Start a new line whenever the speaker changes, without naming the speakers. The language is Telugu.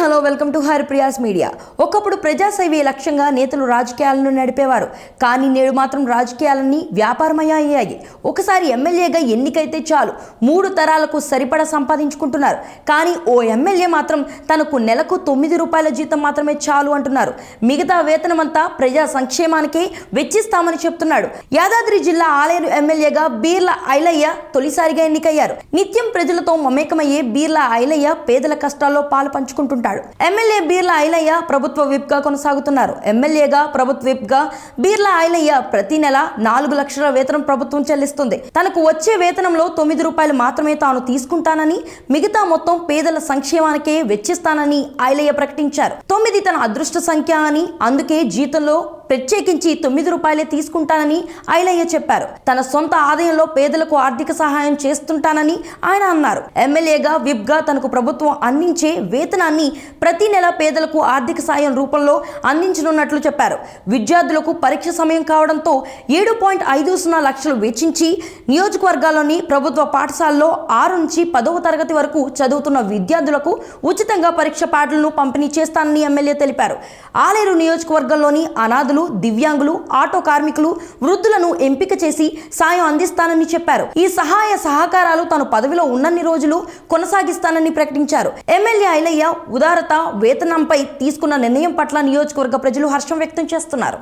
Hello welcome to Haripriya's media. ఒకప్పుడు ప్రజాసేవే లక్ష్యంగా నేతలు రాజకీయాలను నడిపేవారు. కానీ నేడు మాత్రం రాజకీయాలన్నీ వ్యాపారమయ్యాయి. ఒకసారి ఎమ్మెల్యేగా ఎన్నికైతే చాలు 3 తరాలకు సరిపడా సంపాదించుకుంటున్నారు. కానీ ఓ ఎమ్మెల్యే మాత్రం తనకు నెలకు 9 రూపాయల జీతం మాత్రమే చాలు అంటున్నారు. మిగతా వేతనమంతా ప్రజా సంక్షేమానికే వెచ్చిస్తామని చెప్తున్నాడు. యాదాద్రి జిల్లా ఆలేరు ఎమ్మెల్యేగా బీర్ల ఐలయ్య తొలిసారిగా ఎన్నికయ్యారు. నిత్యం ప్రజలతో మమేకమయ్యే బీర్ల ఐలయ్య పేదల కష్టాల్లో పాలు పంచుకుంటుంటాడు. ఎమ్మెల్యే బీర్ల ఐలయ్య ప్రభుత్వ విప్ గా కొనసాగుతున్నారు. ఎమ్మెల్యేగా ప్రభుత్వ విప్ గా బీర్ల ఐలయ్య ప్రతి నెల 4 లక్షల వేతనం ప్రభుత్వం చెల్లిస్తుంది. తనకు వచ్చే వేతనంలో 9 రూపాయలు మాత్రమే తాను తీసుకుంటానని, మిగతా మొత్తం పేదల సంక్షేమానికే వెచ్చిస్తానని ఐలయ్య ప్రకటించారు. 9 తన అదృష్ట సంఖ్య అని, అందుకే జీతంలో ప్రత్యేకించి 9 రూపాయలే తీసుకుంటానని ఐలయ్య చెప్పారు. తన సొంత ఆదాయంలో పేదలకు ఆర్థిక సహాయం చేస్తుంటానని ఆయన అన్నారు. ఎమ్మెల్యేగా విప్ గా తనకు ప్రభుత్వం అందించే వేతనాన్ని ప్రతి నెల పేదలకు ఆర్థిక సాయం రూపంలో అందించనున్నట్లు చెప్పారు. విద్యార్థులకు పరీక్ష సమయం కావడంతో 7.50 లక్షలు వెచ్చించి నియోజకవర్గాల్లోని ప్రభుత్వ పాఠశాలలో 6 నుంచి 10వ తరగతి వరకు చదువుతున్న విద్యార్థులకు ఉచితంగా పరీక్ష ప్యాడ్లను పంపిణీ చేస్తానని ఎమ్మెల్యే తెలిపారు. ఆలేరు నియోజకవర్గంలోని అనాథులు, దివ్యాంగులు, ఆటో కార్మికులు, వృద్ధులను ఎంపిక చేసి సాయం అందిస్తానని చెప్పారు. ఈ సహాయ సహకారాలు తాను పదవిలో ఉన్నన్ని రోజులు కొనసాగిస్తానని ప్రకటించారు. ఎమ్మెల్యే ఐలయ్య ఉదారత వేతనంపై తీసుకున్న నిర్ణయం పట్ల నియోజకవర్గ ప్రజలు హర్షం వ్యక్తం చేస్తున్నారు.